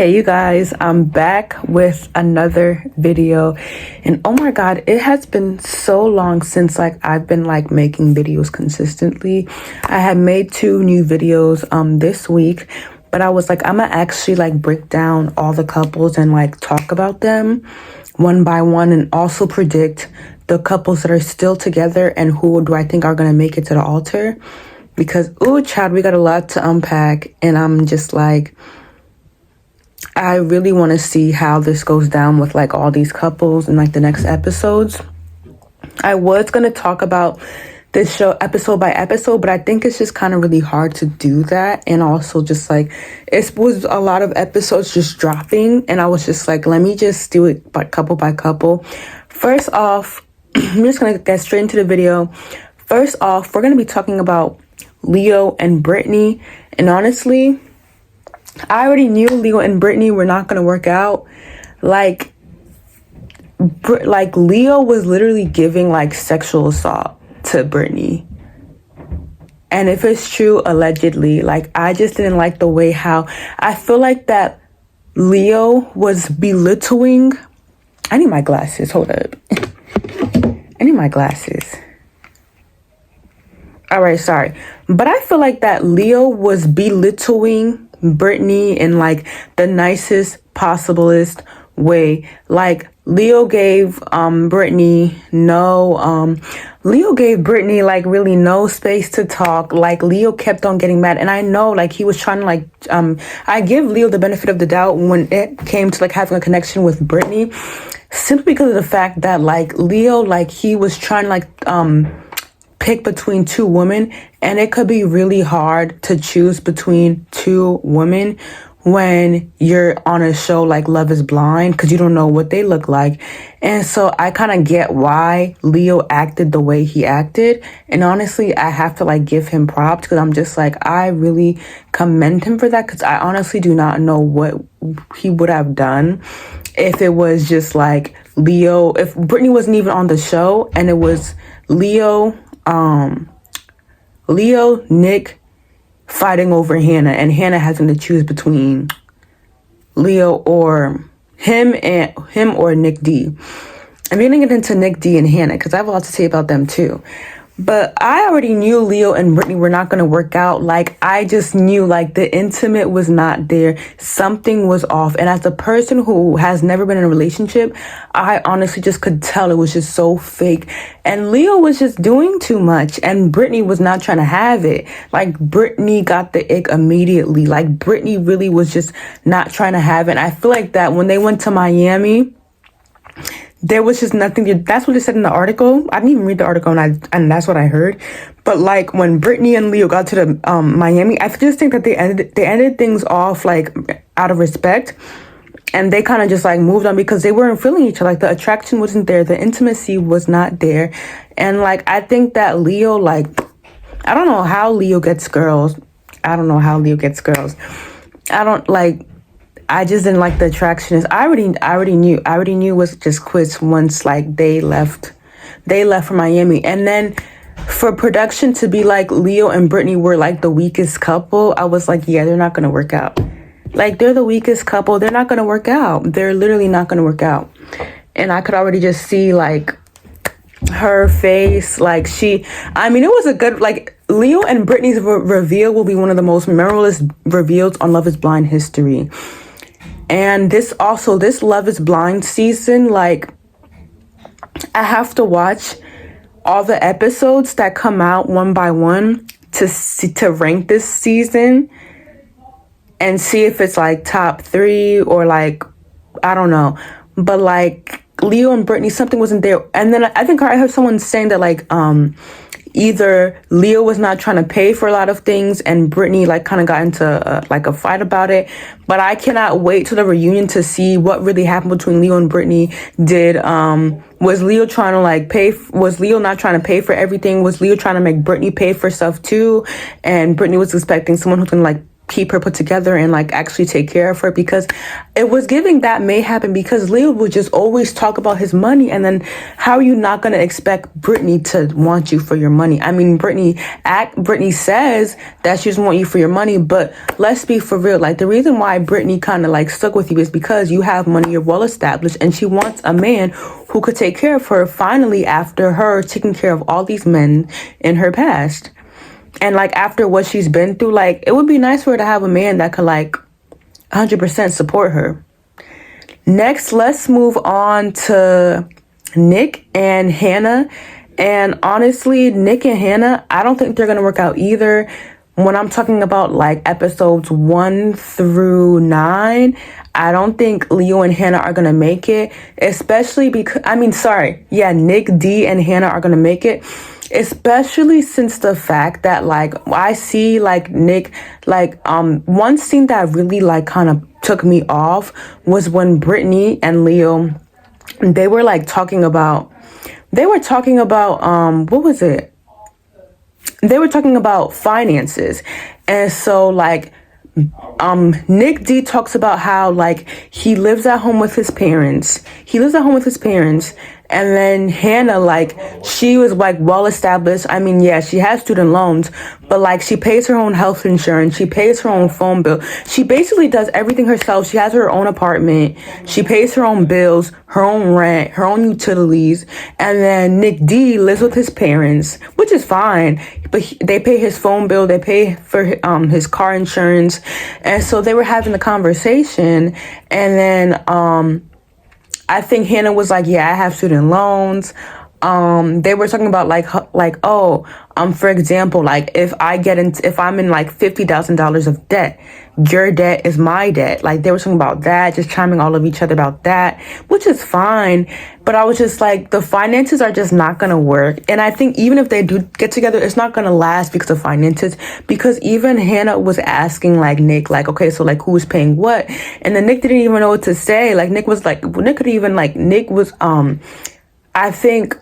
Okay, you guys, I'm back with another video, and oh my god, it has been so long since I've been making videos consistently. I had made 2 new videos this week, but I was like, I'm gonna actually break down all the couples and talk about them one by one, and also predict the couples that are still together and who do I think are gonna make it to the altar. Because ooh, child, we got a lot to unpack, and I'm just I really want to see how this goes down with all these couples in the next episodes. I was going to talk about this show episode by episode, but I think it's just kind of really hard to do that. And also just it was a lot of episodes just dropping, and I was just let me just do it by couple. First off, I'm just going to get straight into the video. First off, we're going to be talking about Leo and Brittany, and honestly, I already knew Leo and Brittany were not gonna work out. Leo was literally giving sexual assault to Brittany, and if it's true, allegedly. I just didn't like the way how I feel that Leo was belittling. I need my glasses. Hold up. I need my glasses. All right, sorry, but I feel that Leo was belittling Brittany in the nicest possiblest way. Leo gave Brittany really no space to talk. Leo kept on getting mad, and I know he was trying to I give Leo the benefit of the doubt when it came to having a connection with Brittany, simply because of the fact that Leo he was trying to pick between 2 women, and it could be really hard to choose between 2 women when you're on a show like Love is Blind, because you don't know what they look like. And so I kind of get why Leo acted the way he acted, and honestly I have to give him props, because I'm just I really commend him for that, because I honestly do not know what he would have done if it was just Leo, if Brittany wasn't even on the show and it was Leo, Nick fighting over Hannah, and Hannah having to choose between Leo or him or Nick D. I'm gonna get into Nick D and Hannah because I have a lot to say about them too. But I already knew Leo and Brittany were not going to work out. I just knew the intimate was not there. Something was off. And as a person who has never been in a relationship, I honestly just could tell it was just so fake. And Leo was just doing too much, and Brittany was not trying to have it. Brittany got the ick immediately. Brittany really was just not trying to have it. And I feel that when they went to Miami, there was just nothing. That's what it said in the article. I didn't even read the article, and that's what I heard. But when Brittany and Leo got to the Miami, I just think that they ended things off out of respect, and they kind of just moved on because they weren't feeling each other. The attraction wasn't there, the intimacy was not there, and I think that Leo I don't know how Leo gets girls. I just didn't like the attraction. I already knew it was just quits once they left for Miami. And then for production to be Leo and Brittany were the weakest couple, I was yeah, they're not gonna work out. They're the weakest couple, they're not gonna work out. They're literally not gonna work out. And I could already just see her face. It was a good Leo and Brittany's reveal will be one of the most memorable reveals on Love is Blind history. And this Love is Blind season, I have to watch all the episodes that come out one by one to rank this season and see if it's top 3 or I don't know. But Leo and Brittany, something wasn't there. And then I think I heard someone saying that either Leo was not trying to pay for a lot of things, and Brittany kind of got into a fight about it. But I cannot wait till the reunion to see what really happened between Leo and Brittany. Was Leo trying to pay? Was Leo not trying to pay for everything? Was Leo trying to make Brittany pay for stuff too? And Brittany was expecting someone who's gonna keep her put together and like actually take care of her, because it was giving that may happen because Leo would just always talk about his money. And then how are you not going to expect Brittany to want you for your money? I mean, Brittany says that she doesn't want you for your money, but let's be for real. Like, the reason why Brittany kind of like stuck with you is because you have money, you're well established, and she wants a man who could take care of her finally after her taking care of all these men in her past. And like after what she's been through, like it would be nice for her to have a man that could like 100% support her. Next, let's move on to Nick and Hannah. And honestly, Nick and Hannah, I don't think they're going to work out either. When I'm talking about like episodes 1 through 9, I don't think Leo and Hannah are going to make it, especially because, Nick D and Hannah are going to make it, especially since the fact that like I see like Nick, like one scene that really like kind of took me off was when Brittany and Leo, they were talking about what was it? They were talking about finances. And so like Nick D talks about how like he lives at home with his parents. And then Hannah, like, she was like well established. I mean, yeah, she has student loans, but like she pays her own health insurance. She pays her own phone bill. She basically does everything herself. She has her own apartment. She pays her own bills, her own rent, her own utilities. And then Nick D lives with his parents, which is fine, but they pay his phone bill. They pay for his car insurance. And so they were having the conversation, and then I think Hannah was like, yeah, I have student loans. They were talking about for example, like if I'm in like $50,000 of debt, your debt is my debt. Like they were talking about that, just chiming all of each other about that, which is fine. But I was just like, the finances are just not going to work. And I think even if they do get together, it's not going to last because of finances. Because even Hannah was asking like Nick, like, okay, so like who's paying what? And then Nick didn't even know what to say. Like Nick was, I think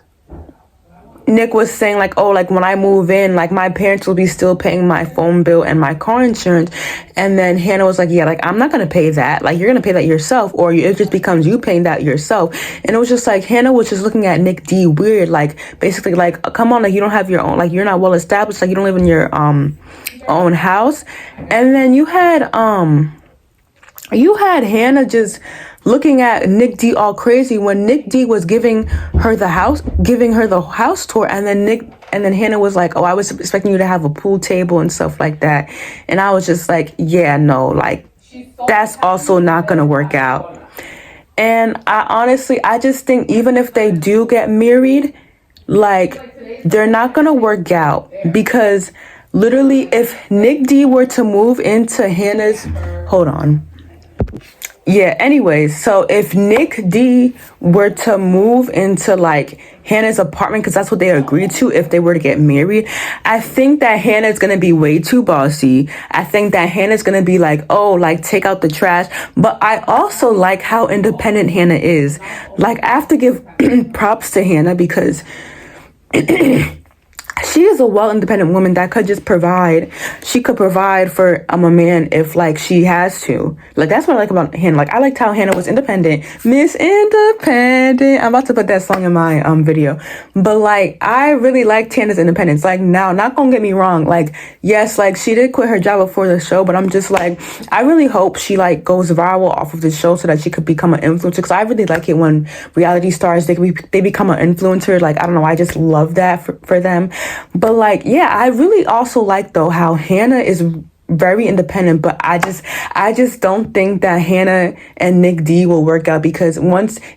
Nick was saying like, oh, like when I move in, like my parents will be still paying my phone bill and my car insurance. And then Hannah was like, yeah, like I'm not going to pay that. Like you're going to pay that yourself, or it just becomes you paying that yourself. And it was just like, Hannah was just looking at Nick D weird, like basically like, come on, like you don't have your own, like you're not well established, like you don't live in your own house. And then you had Hannah just looking at Nick D all crazy when Nick D was giving her the house tour, and then Hannah was like, oh, I was expecting you to have a pool table and stuff like that. And I was just like, yeah, no, like that's also not gonna work out. And I just think even if they do get married, like they're not gonna work out, because literally if Nick D were to move into Hannah's, anyways, so if Nick D were to move into like Hannah's apartment, because that's what they agreed to if they were to get married, I think that Hannah's gonna be way too bossy. I think that Hannah's gonna be like, oh, like take out the trash. But I also like how independent Hannah is. Like I have to give props to Hannah, because she is a well independent woman that could just provide. She could provide for a man if like she has to. Like that's what I like about Hannah. Like I liked how Hannah was independent. Miss Independent. I'm about to put that song in my video. But like I really liked Hannah's independence. Like now, not gonna get me wrong. Like yes, like she did quit her job before the show, but I'm just like, I really hope she like goes viral off of the show so that she could become an influencer. Because I really like it when reality stars they become an influencer. Like I don't know, I just love that for them. But like, yeah, I really also like though how Hannah is very independent, but I just don't think that Hannah and Nick D will work out, because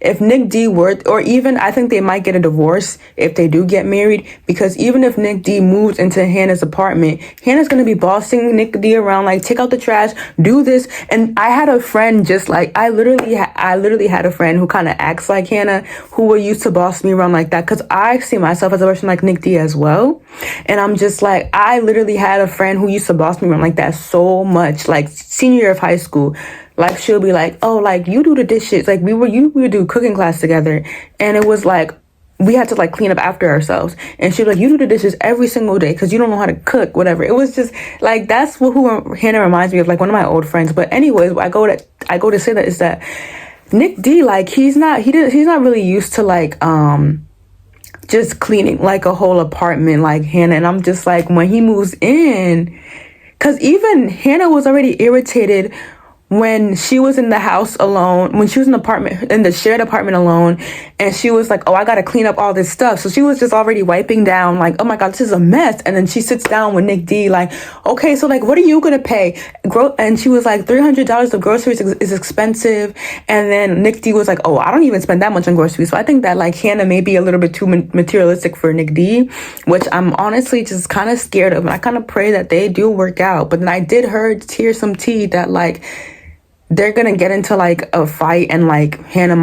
if Nick D were, or even I think they might get a divorce if they do get married, because even if Nick D moves into Hannah's apartment, Hannah's gonna be bossing Nick D around, like take out the trash, do this. And I had a friend just like, I literally had a friend who kind of acts like Hannah, who would used to boss me around like that, because I see myself as a person like Nick D as well. And I'm just like, I literally had a friend who used to boss me around like that so much, like senior year of high school. Like she'll be like, oh, like you do the dishes, like we would do cooking class together, and it was like we had to like clean up after ourselves. And she'd be like, you do the dishes every single day because you don't know how to cook, whatever. It was just like, that's who Hannah reminds me of, like one of my old friends. But anyways, I go to say that is that Nick D, like he's not really used to like just cleaning like a whole apartment like Hannah. And I'm just like, when he moves in, because even Hannah was already irritated when she was in the house alone, when she was in the shared apartment alone, and she was like, oh, I gotta clean up all this stuff. So she was just already wiping down, like, oh my God, this is a mess. And then she sits down with Nick D, like, okay, so like, what are you gonna pay? And she was like, $300 of groceries is expensive. And then Nick D was like, oh, I don't even spend that much on groceries. So I think that like Hannah may be a little bit too materialistic for Nick D, which I'm honestly just kind of scared of. And I kind of pray that they do work out. But then I did hear some tea that like, they're gonna get into like a fight and like Hannah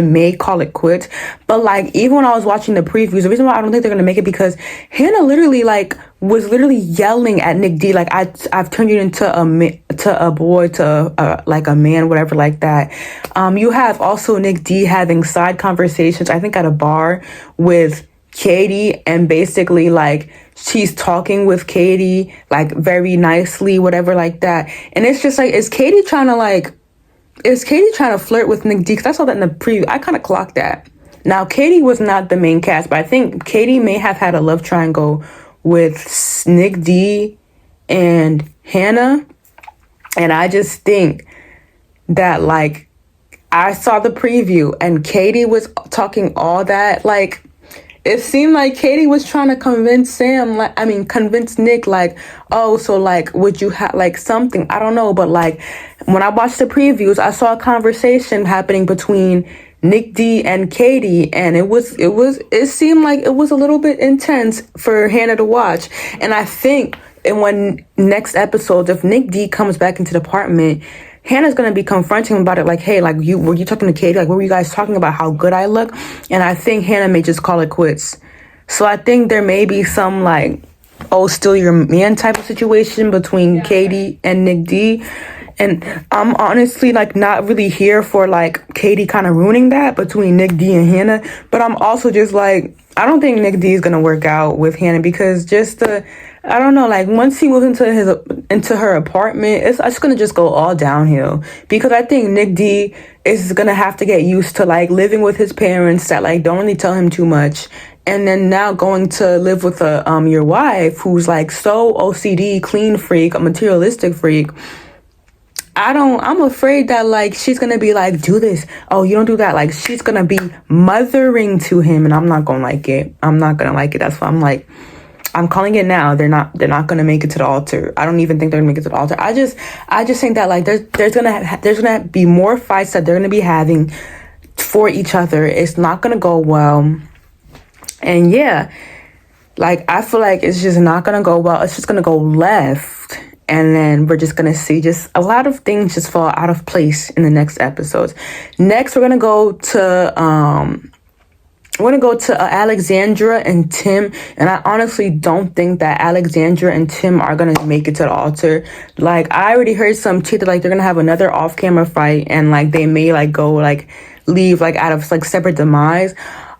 may call it quits. But like, even when I was watching the previews, the reason why I don't think they're gonna make it, because Hannah literally like was literally yelling at Nick D, like, I've turned you into a boy, to like a man, whatever like that. You have also Nick D having side conversations, I think at a bar with Katie, and basically like she's talking with Katie like very nicely, whatever like that. And it's just like, is Katie trying to flirt with Nick D? Because I saw that in the preview. I kind of clocked that. Now Katie was not the main cast, but I think Katie may have had a love triangle with Nick D and Hannah. And I just think that like, I saw the preview and Katie was talking all that, like, it seemed like Katie was trying to convince Nick, like, oh, so like, would you have like something? I don't know. But like, when I watched the previews, I saw a conversation happening between Nick D and Katie, and it seemed like it was a little bit intense for Hannah to watch. And I think when next episode, if Nick D comes back into the apartment, Hannah's going to be confronting him about it, like, hey, like, were you talking to Katie? Like, what were you guys talking about? How good I look? And I think Hannah may just call it quits. So I think there may be some, like, oh, still your man type of situation between Katie and Nick D. And I'm honestly, like, not really here for, like, Katie kind of ruining that between Nick D and Hannah. But I'm also just, like, I don't think Nick D is going to work out with Hannah, because I don't know, like, once he moves into her apartment, it's going to just go all downhill. Because I think Nick D is going to have to get used to, like, living with his parents that, like, don't really tell him too much. And then now going to live with your wife who's, like, so OCD, clean freak, a materialistic freak. I'm afraid that, like, she's going to be like, do this. Oh, you don't do that. Like, she's going to be mothering to him, and I'm not going to like it. I'm not going to like it. That's why I'm like, I'm calling it now. They're not going to make it to the altar. I don't even think they're going to make it to the altar. I just think that, like, there's going to be more fights that they're going to be having for each other. It's not going to go well. And yeah, like, I feel like it's just not going to go well. It's just going to go left. And then we're just going to see just a lot of things just fall out of place in the next episodes. Next, we're going to go to Alexandra and Tim. And I honestly don't think that Alexandra and Tim are going to make it to the altar. Like, I already heard some tea that, like, they're going to have another off-camera fight. And, like, they may, like, go, like, leave, like, out of, like, separate demise.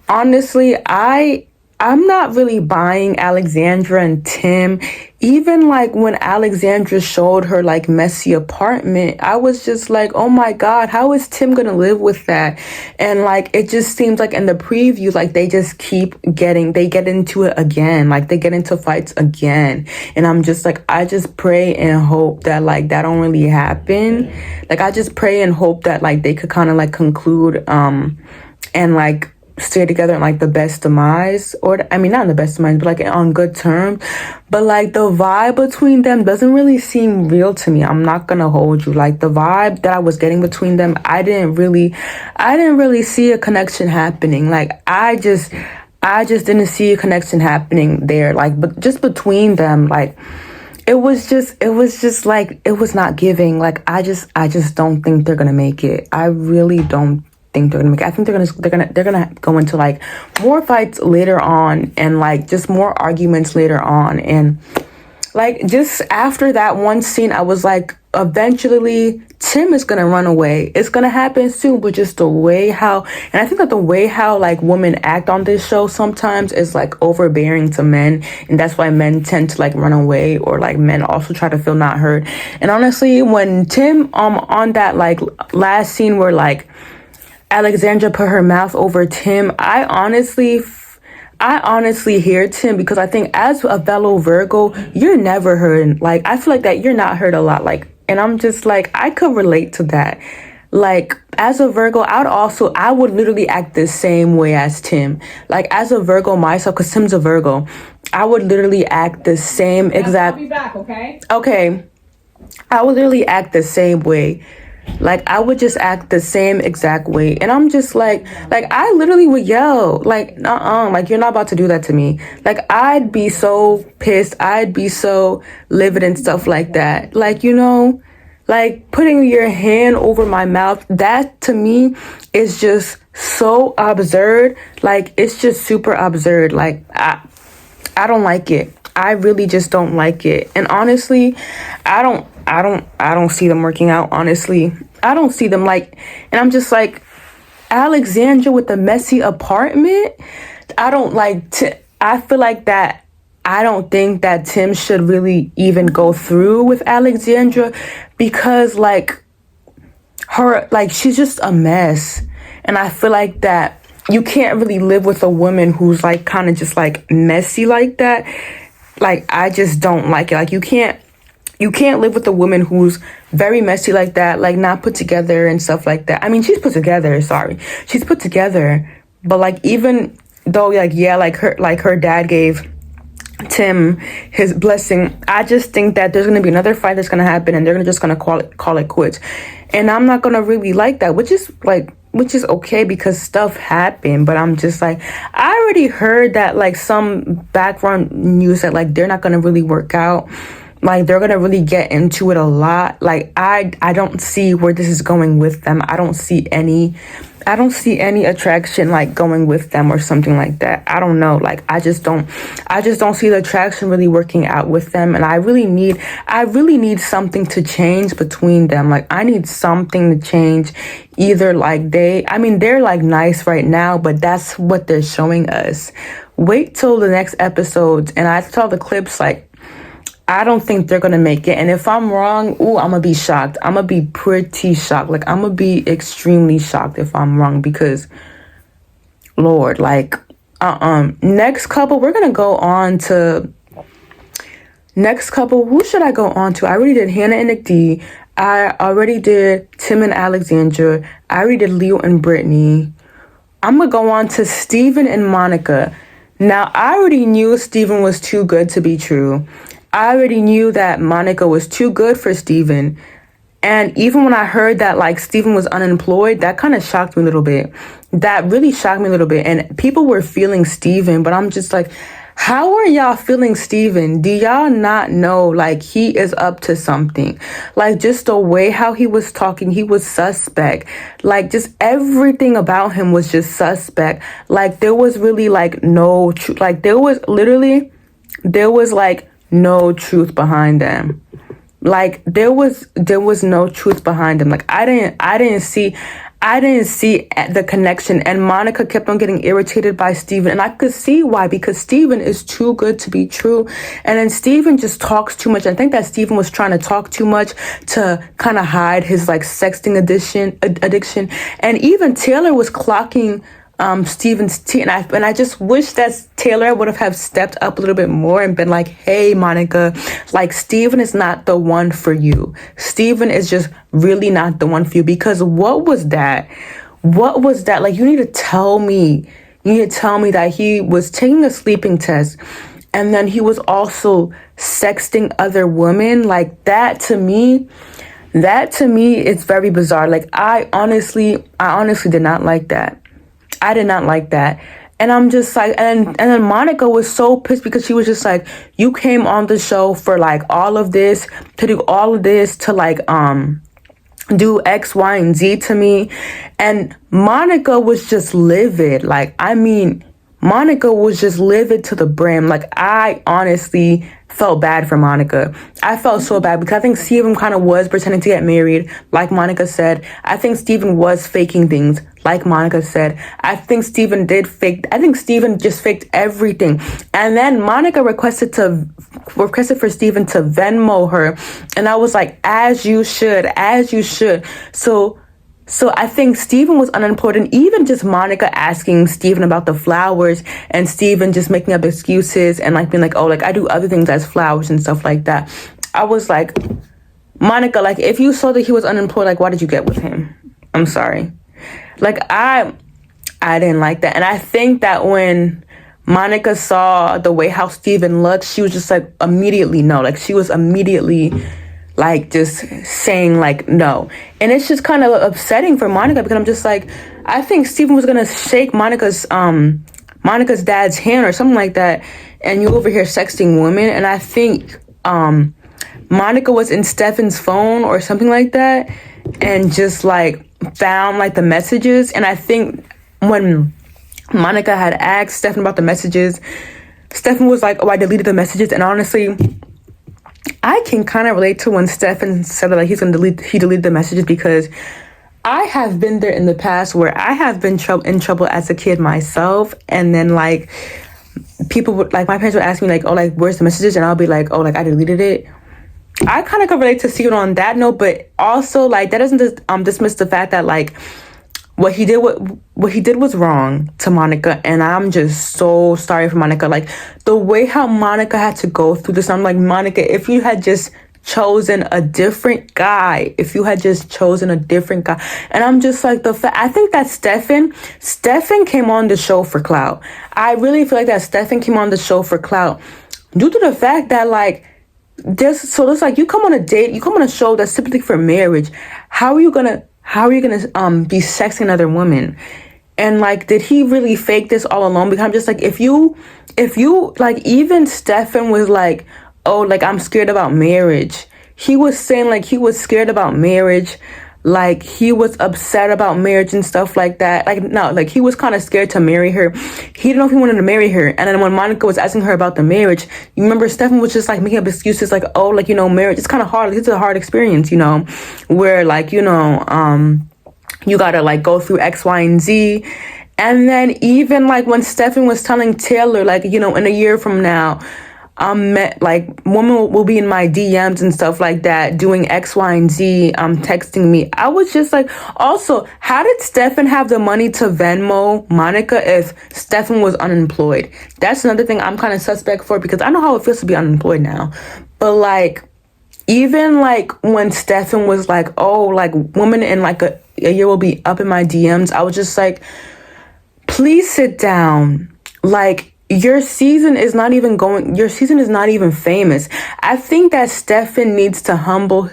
Honestly, I'm not really buying Alexandra and Tim. Even like when Alexandra showed her like messy apartment, I was just like, oh my God, how is Tim gonna live with that? And like, it just seems like in the preview, like they just they get into it again. Like they get into fights again. And I'm just like, I just pray and hope that like that don't really happen. Like I just pray and hope that like they could kind of like conclude and like stay together in like the best demise, or I mean not in the best demise, but like on good terms. But like the vibe between them doesn't really seem real to me. I'm not gonna hold you. Like the vibe that I was getting between them, I didn't really see a connection happening. Like I just didn't see a connection happening there. Like, but just between them, like it was just like it was not giving. Like I just don't think they're gonna make it. I really don't think they're gonna make it. I think they're gonna go into like more fights later on, and like just more arguments later on. And Like, just after that one scene, I was like, eventually Tim is gonna run away. It's gonna happen soon, but just the way how, and I think that the way how like women act on this show sometimes is like overbearing to men, and that's why men tend to like run away, or like men also try to feel not heard. And honestly, when Tim on that like last scene where like Alexandra put her mouth over Tim, I honestly hear Tim, because I think as a fellow Virgo, you're never heard. Like, I feel like that you're not heard a lot. Like, and I'm just like, I could relate to that. Like, as a Virgo, I would literally act the same way as Tim. Like, as a Virgo myself, because Tim's a Virgo, I would literally act the same exact. I'll be back, okay? Okay. I would literally act the same way. Like, I would just act the same exact way. And I'm just like I literally would yell, like, like, you're not about to do that to me. Like, I'd be so pissed. I'd be so livid and stuff like that. Like, you know, like, putting your hand over my mouth, that to me is just so absurd. Like, it's just super absurd. Like, I don't like it. I really just don't like it. And honestly, I don't see them working out, honestly. I don't see them, like, and I'm just like, Alexandra with the messy apartment, I don't like, I feel like that, I don't think that Tim should really even go through with Alexandra, because like, her, like, she's just a mess. And I feel like that you can't really live with a woman who's like kind of just like messy like that. Like, I just don't like it. Like, you can't live with a woman who's very messy like that, like not put together and stuff like that. I mean, she's put together, she's put together, but like, even though like, yeah, like her dad gave Tim his blessing, I just think that there's gonna be another fight that's gonna happen, and they're just gonna call it quits. And I'm not gonna really like that, which is okay, because stuff happened. But I'm just like, I already heard that like some background news that like they're not gonna really work out. Like, they're gonna really get into it a lot. Like, I don't see where this is going with them. I don't see any attraction like going with them or something like that. I don't know. Like, I just don't see the attraction really working out with them. And I really need something to change between them. Like, I need something to change. Either like they're like nice right now, but that's what they're showing us. Wait till the next episodes. And I saw the clips, like, I don't think they're gonna make it. And if I'm wrong, I'm gonna be shocked. I'm gonna be pretty shocked. Like, I'm gonna be extremely shocked if I'm wrong, because Lord, like, next couple, we're gonna go on to next couple. Who should I go on to? I already did Hannah and Nick D. I already did Tim and Alexandra. I already did Leo and Brittany. I'm gonna go on to Steven and Monica. Now, I already knew Steven was too good to be true. I already knew that Monica was too good for Steven. And even when I heard that like Steven was unemployed, that kind of shocked me a little bit. That really shocked me a little bit. And people were feeling Steven, but I'm just like, how are y'all feeling Steven? Do y'all not know like he is up to something? Like, just the way how he was talking, he was suspect. Like, just everything about him was just suspect. Like, there was really like no truth. Like, there was like no truth behind them. Like, there was no truth behind them. Like, I didn't see the connection. And Monica kept on getting irritated by Steven, and I could see why, because Steven is too good to be true. And then Steven just talks too much. I think that Steven was trying to talk too much to kind of hide his like sexting addiction. And even Taylor was clocking Steven's tea, and I just wish that Taylor would have stepped up a little bit more and been like, hey, Monica, like, Steven is not the one for you. Steven is just really not the one for you. Because what was that? Like, you need to tell me that he was taking a sleeping test, and then he was also sexting other women. Like, that to me is very bizarre. Like, I honestly did not like that. I did not like that. And I'm just like, and then Monica was so pissed, because she was just like, you came on the show for like all of this, to do all of this, to like do X, Y, and Z to me. And Monica was just livid. Like, I mean, Monica was just livid to the brim. Like, I honestly felt bad for Monica. I felt so bad because I think Steven kind of was pretending to get married, like Monica said. I think Steven was faking things, like Monica said. I think Steven just faked everything. And then Monica requested for Steven to Venmo her. And I was like, as you should. So I think Steven was unemployed, and even just Monica asking Steven about the flowers and Steven just making up excuses and like being like, oh, like I do other things as flowers and stuff like that. I was like, Monica, like if you saw that he was unemployed, like why did you get with him? I'm sorry. Like I didn't like that. And I think that when Monica saw the way how Steven looked, she was just like immediately no. Like she was immediately like just saying like no. And it's just kind of upsetting for Monica because I'm just like, I think Steven was gonna shake Monica's dad's hand or something like that, and you over here sexting women. And I think Monica was in Stefan's phone or something like that and just like found like the messages. And I think when Monica had asked Stefan about the messages, Stefan was like, oh, I deleted the messages. And honestly, I can kind of relate to when Stefan said that like he deleted the messages, because I have been there in the past where I have been in trouble as a kid myself. And then like people would, like my parents would ask me like, oh, like where's the messages? And I'll be like, oh, like I deleted it. I kind of can relate to Steven on that note, but also like that doesn't dismiss the fact that like what he did was wrong to Monica, and I'm just so sorry for Monica. Like the way how Monica had to go through this, I'm like, Monica, if you had just chosen a different guy, and I'm just like I think that Stefan came on the show for clout. I really feel like that Stefan came on the show for clout due to the fact that like it's like you come on a show that's typically for marriage. How are you gonna be sexing another woman? And like, did he really fake this all along? Because I'm just like, if you like, even Stefan was like, oh, like I'm scared about marriage. He was saying like he was scared about marriage. Like he was upset about marriage and stuff like that. Like no, like he was kind of scared to marry her. He didn't know if he wanted to marry her. And then when Monica was asking her about the marriage, you remember Stefan was just like making up excuses like, oh, like, you know, marriage, it's kind of hard. It's a hard experience, you know, where like, you know, you gotta like go through X, Y, and Z. And then even like when Stefan was telling Taylor, like, you know, in a year from now, like women will be in my DMs and stuff like that doing X, Y, and Z, texting me. I was just like, also, how did Stefan have the money to Venmo Monica if Stefan was unemployed? That's another thing I'm kind of suspect for, because I know how it feels to be unemployed now. But like, even like when Stefan was like, oh, like women in like a year will be up in my DMs, I was just like, please sit down. Like, your season is not even famous. I think that Stefan needs to humble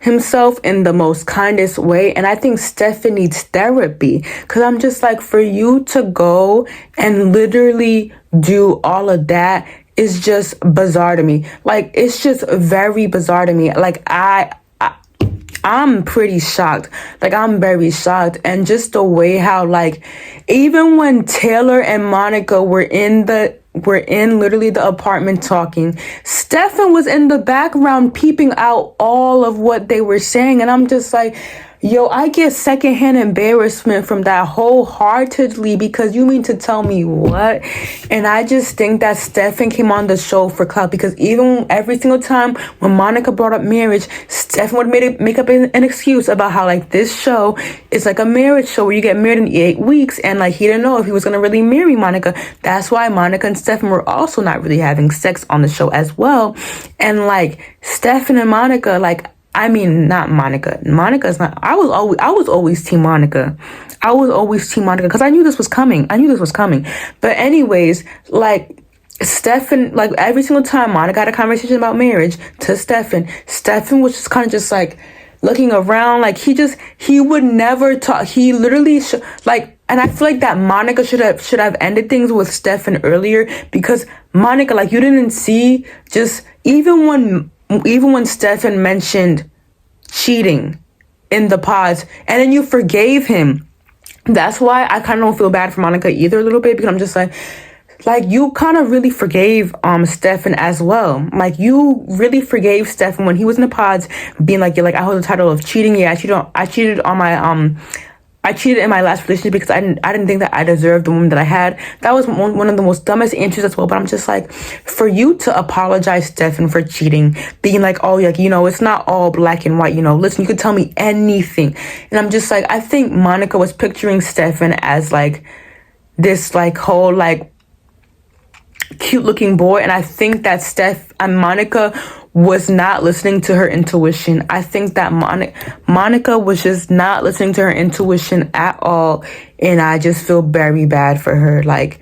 himself in the most kindest way. And I think Stefan needs therapy, because I'm just like, for you to go and literally do all of that is just bizarre to me. Like, it's just very bizarre to me. Like, I'm pretty shocked. Like, I'm very shocked. And just the way how, like, even when Taylor and Monica were in literally the apartment talking, Stefan was in the background peeping out all of what they were saying. And I'm just like, yo, I get secondhand embarrassment from that wholeheartedly, because you mean to tell me what? And I just think that Stefan came on the show for clout, because even every single time when Monica brought up marriage, Stefan would make up an excuse about how like this show is like a marriage show where you get married in 8 weeks, and like he didn't know if he was gonna really marry Monica. That's why Monica and Stefan were also not really having sex on the show as well. And like Stefan and Monica, like, I mean, not Monica. Monica's not. I was always team Monica. I was always team Monica because I knew this was coming. But anyways, like Stefan, like every single time Monica had a conversation about marriage to Stefan was just kind of just like looking around, like he would never talk. He literally like, and I feel like that Monica should have ended things with Stefan earlier, because Monica, like, you didn't see, just even when Stefan mentioned cheating in the pods, and then you forgave him. That's why I kind of don't feel bad for Monica either a little bit, because I'm just like, like you kind of really forgave Stefan as well. Like you really forgave Stefan when he was in the pods, being like, you're like, I hold the title of cheating. Yeah, I cheated in my last relationship because I didn't think that I deserved the woman that I had. That was one of the most dumbest answers as well. But I'm just like, for you to apologize, Stefan, for cheating, being like, oh, like, it's not all black and white, listen, you could tell me anything. And I'm just like, I think Monica was picturing Stefan as like this like whole like cute looking boy, and I think that Monica was not listening to her intuition. I think that Monica was just not listening to her intuition at all, and I just feel very bad for her. Like,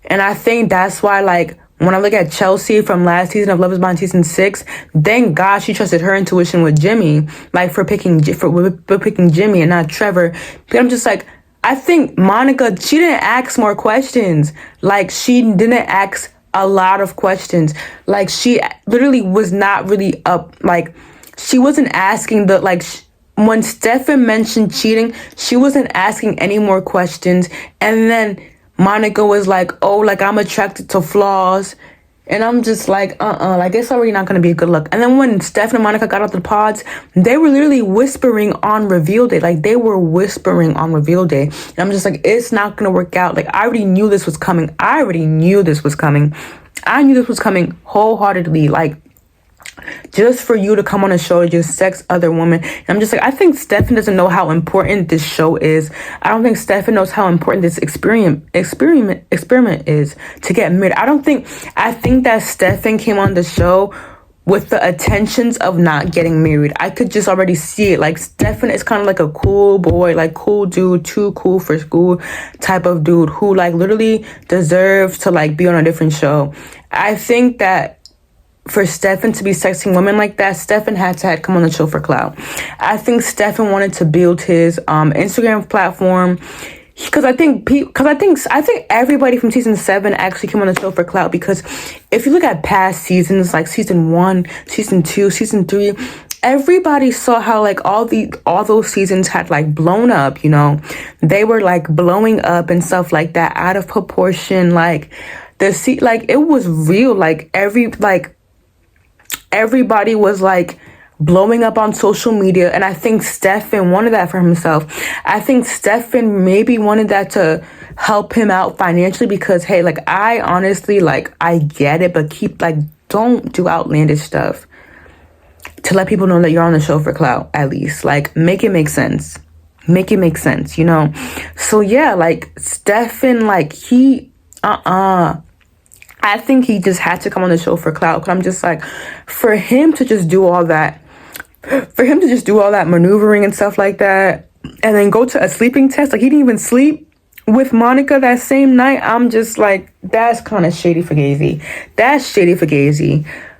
and I think that's why, like, when I look at Chelsea from last season of Love Is Blind season 6, thank God she trusted her intuition with Jimmy, like for picking Jimmy and not Trevor. But I'm just like, I think Monica, she didn't ask more questions. Like, she didn't ask a lot of questions. Like, she literally was not really up. Like, she wasn't asking when Stefan mentioned cheating, she wasn't asking any more questions. And then Monica was like, oh, like, I'm attracted to flaws. And I'm just like, like, it's already not going to be a good look. And then when Stefan and Monica got out the pods, they were literally whispering on reveal day. Like, they were whispering on reveal day. And I'm just like, it's not going to work out. Like, I already knew this was coming. I knew this was coming wholeheartedly. Like, just for you to come on a show and just sex other women. And I'm just like, I think Stefan doesn't know how important this show is. I don't think Stefan knows how important this experiment is to get married. I think that Stefan came on the show with the intentions of not getting married. I could just already see it. Like, Stefan is kind of like a cool boy, like cool dude, too cool for school type of dude who like literally deserves to like be on a different show. I think that for Stefan to be sexing women like that, Stefan had to come on the show for clout. I think Stefan wanted to build his Instagram platform because I think everybody from season 7 actually came on the show for clout, because if you look at past seasons, like season 1, season 2, season 3, everybody saw how like all those seasons had like blown up, they were like blowing up and stuff like that out of proportion. Like it was real. Like everybody was like blowing up on social media, and I think Stefan wanted that for himself. I think Stefan maybe wanted that to help him out financially, because hey, like I honestly, like, I get it, but don't do outlandish stuff to let people know that you're on the show for clout. At least like make it make sense. So yeah, like Stefan, like he I think he just had to come on the show for clout. Because I'm just like, for him to just do all that maneuvering and stuff like that, and then go to a sleeping test, like he didn't even sleep with Monica that same night. I'm just like, that's kind of shady for Gazy.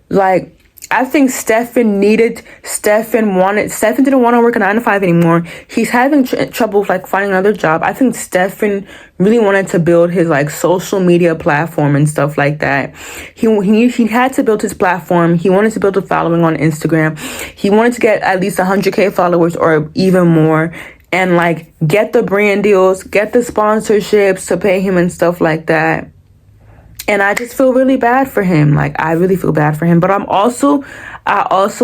Like, I think Stefan didn't want to work a 9 to 5 anymore. He's having trouble like finding another job. I think Stefan really wanted to build his like social media platform and stuff like that. He had to build his platform. He wanted to build a following on Instagram. He wanted to get at least 100K followers or even more, and like get the brand deals, get the sponsorships to pay him and stuff like that. And I just feel really bad for him. Like, I really feel bad for him. But I also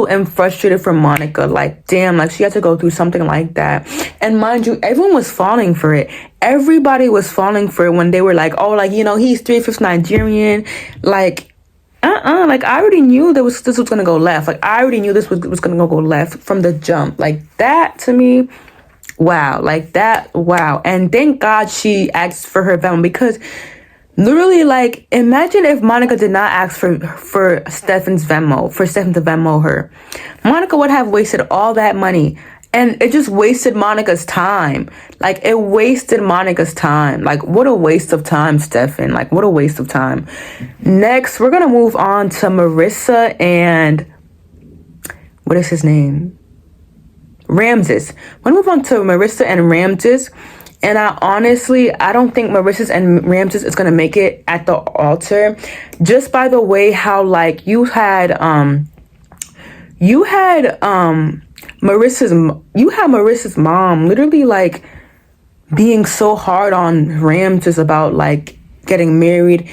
am frustrated for Monica. Like, damn, like she had to go through something like that. And mind you, everyone was falling for it. Everybody was falling for it when they were like, oh, like, he's 3/5 Nigerian. Like, like I already knew this was gonna go left. Like, I already knew this was gonna go left from the jump. Like, that to me, wow. Like that, wow. And thank God she asked for her Venmo, because literally, like, imagine if Monica did not ask for Stefan's Venmo, for Stefan to Venmo her. Monica would have wasted all that money. And it just wasted Monica's time. Like, it wasted Monica's time. Like, what a waste of time, Stefan. Like, what a waste of time. Next, we're going to move on to Marissa and... what is his name? Ramses. We're going to move on to Marissa and Ramses. And I don't think Marissa and Ramses is going to make it at the altar. Just by the way how, like, you had Marissa's mom literally, like, being so hard on Ramses about, like, getting married.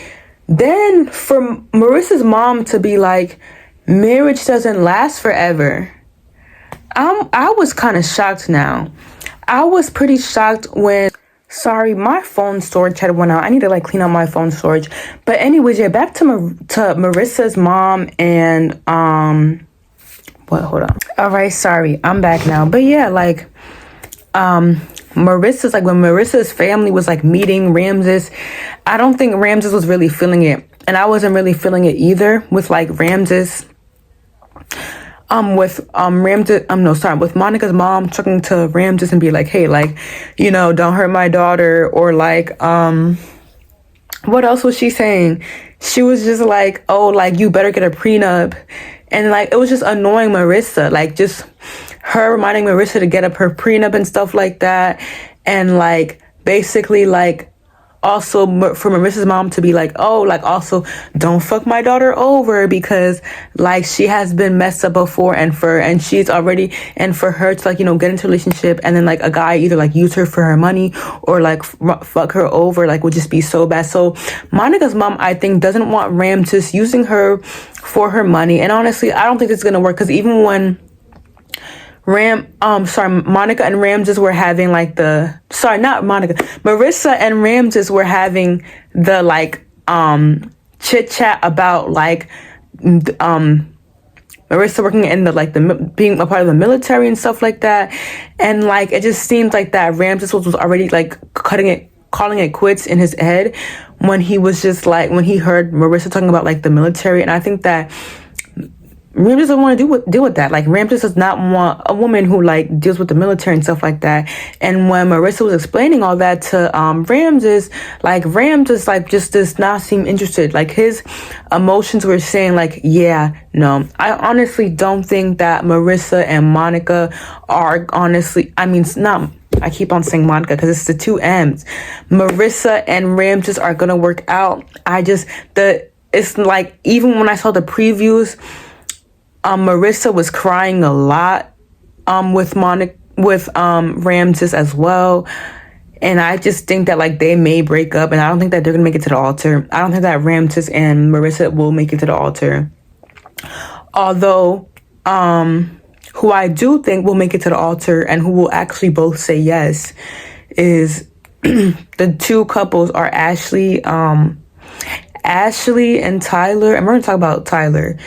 Then for Marissa's mom to be like, marriage doesn't last forever. I was kind of shocked now. I was pretty shocked when, sorry, my phone storage had went out. I need to like clean up my phone storage. But anyways, yeah, back to Marissa's mom and what? Hold on. All right, sorry, I'm back now. But yeah, like Marissa's like when Marissa's family was like meeting Ramses, I don't think Ramses was really feeling it, and I wasn't really feeling it either with like Ramses. With Monica's mom talking to Ramses and be like, hey, like, you know, don't hurt my daughter, or like, what else was she saying? She was just like, oh, like, you better get a prenup. And like, it was just annoying Marissa, like just her reminding Marissa to get up her prenup and stuff like that. And like, basically like, also for Marissa's mom to be like, oh, like also don't fuck my daughter over because like she has been messed up before, and she's already, and for her to like, you know, get into a relationship and then like a guy either like use her for her money or like fuck her over, like would just be so bad. So Monica's mom, I think, doesn't want Ramses using her for her money. And honestly, I don't think it's gonna work, because even when Monica and Ramses were having like Marissa and Ramses were having the like chit chat about like Marissa working in the being a part of the military and stuff like that, and like it just seemed like that Ramses was already like calling it quits in his head when he was just like, when he heard Marissa talking about like the military. And I think that Ramses doesn't want to deal with that. Like, Ramses does not want a woman who like deals with the military and stuff like that. And when Marissa was explaining all that to Ramses, like Ramses like just does not seem interested. Like his emotions were saying like, yeah, no. I honestly don't think that Marissa and Monica are honestly, I mean, it's not, I keep on saying Monica because it's the two M's. Marissa and Ramses are gonna work out. It's like, even when I saw the previews, Marissa was crying a lot with Ramses as well. And I just think that like they may break up, and I don't think that they're gonna make it to the altar. I don't think that Ramses and Marissa will make it to the altar. Although who I do think will make it to the altar and who will actually both say yes is the two couples are Ashley and Tyler. And we're gonna talk about Tyler.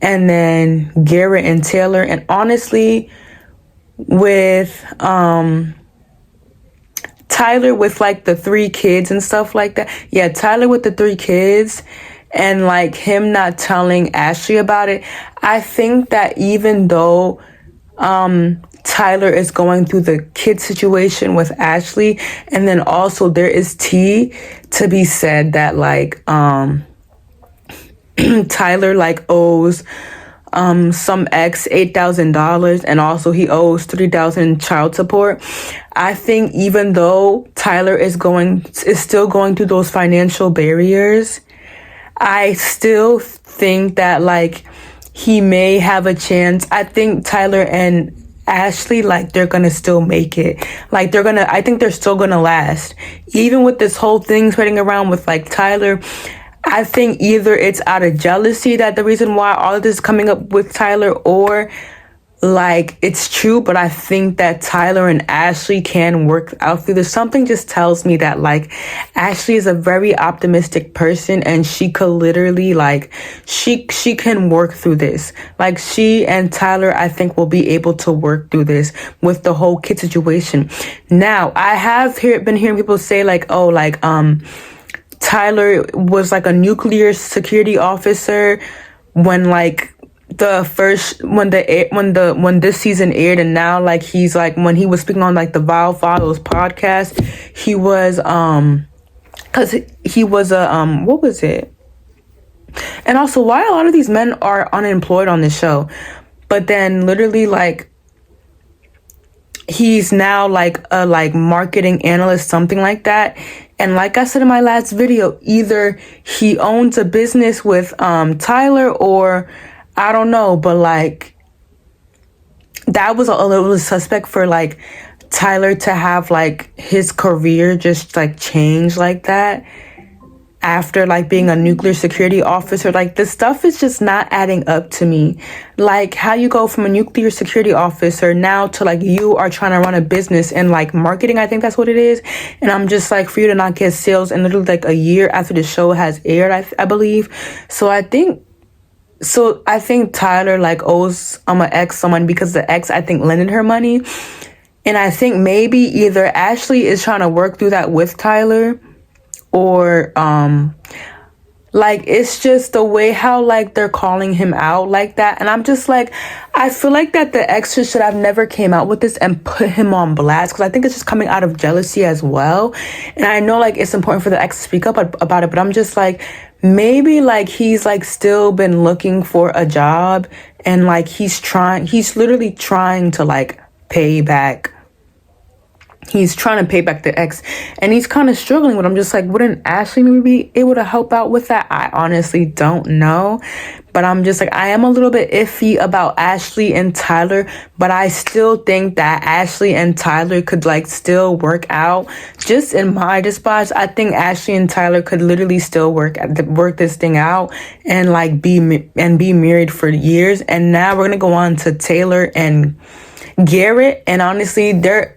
And then Garrett and Taylor. And honestly, with Tyler with like the 3 kids and stuff like that. Yeah, Tyler with the 3 kids and like him not telling Ashley about it. I think that even though Tyler is going through the kid situation with Ashley, and then also there is tea to be said that like Tyler like owes some ex $8,000, and also he owes $3,000 child support. I think even though Tyler is still going through those financial barriers, I still think that like he may have a chance. I think Tyler and Ashley, like, they're gonna still make it. Like, I think they're still gonna last. Even with this whole thing spreading around with like Tyler, I think either it's out of jealousy that the reason why all of this is coming up with Tyler, or like it's true, but I think that Tyler and Ashley can work out through this. Something just tells me that like Ashley is a very optimistic person, and she could literally like she can work through this. Like, she and Tyler, I think, will be able to work through this with the whole kid situation. Now, I have been hearing people say like, oh, like Tyler was like a nuclear security officer when like when this season aired, and now like he's like, when he was speaking on like the Vile Follows podcast, he was because he was a what was it? And also, why a lot of these men are unemployed on this show, but then literally like he's now like a marketing analyst, something like that. And like I said in my last video, either he owns a business with Tyler, or I don't know, but like that was a little suspect for like Tyler to have like his career just like change like that. after like being a nuclear security officer. Like this stuff is just not adding up to me. Like how you go from a nuclear security officer now to like you are trying to run a business and like marketing, I think that's what it is. And I'm just like, for you to not get sales in literally like a year after the show has aired, I believe. So I think Tyler like owes an ex someone, because the ex I think lended her money. And I think maybe either Ashley is trying to work through that with Tyler, or like it's just the way how like they're calling him out like that. And I'm just like, I feel like that the extras should have never came out with this and put him on blast, because I think it's just coming out of jealousy as well. And I know like it's important for the ex to speak up about it, but I'm just like, maybe like he's like still been looking for a job, and like he's literally trying to like pay back. He's trying to pay back the ex, and he's kind of struggling. But I'm just like, wouldn't Ashley maybe be able to help out with that? I honestly don't know. But I'm just like, I am a little bit iffy about Ashley and Tyler, but I still think that Ashley and Tyler could like still work out. Just in my despise, I think Ashley and Tyler could literally still work this thing out and like be married for years. And now we're gonna go on to Taylor and Garrett, and honestly, they're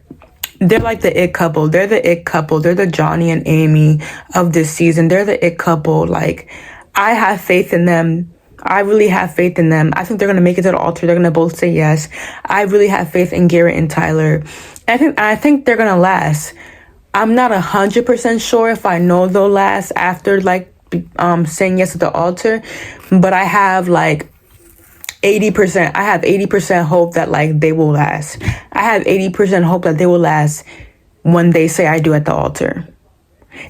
like the it couple. They're the it couple. They're the Johnny and Amy of this season. They're the it couple. Like, I have faith in them. I really have faith in them. I think they're going to make it to the altar. They're going to both say yes. I really have faith in Garrett and Tyler. I think they're going to last. I'm not 100% sure if I know they'll last after like saying yes at the altar, but I have like 80%. I have 80% hope that like they will last. I have 80% hope that they will last when they say I do at the altar.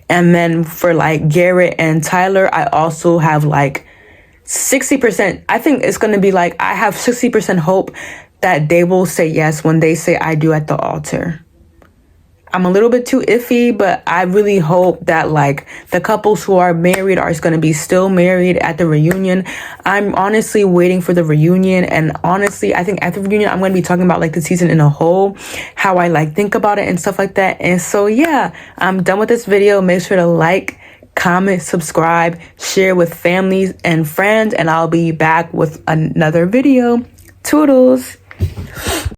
And then for like Garrett and Tyler, I also have like 60%. I think it's going to be like, I have 60% hope that they will say yes when they say I do at the altar. I'm a little bit too iffy, but I really hope that like the couples who are married are going to be still married at the reunion. I'm honestly waiting for the reunion, and honestly, I think at the reunion I'm going to be talking about like the season in a whole, how I like think about it and stuff like that. And so yeah, I'm done with this video. Make sure to like, comment, subscribe, share with families and friends, and I'll be back with another video. Toodles.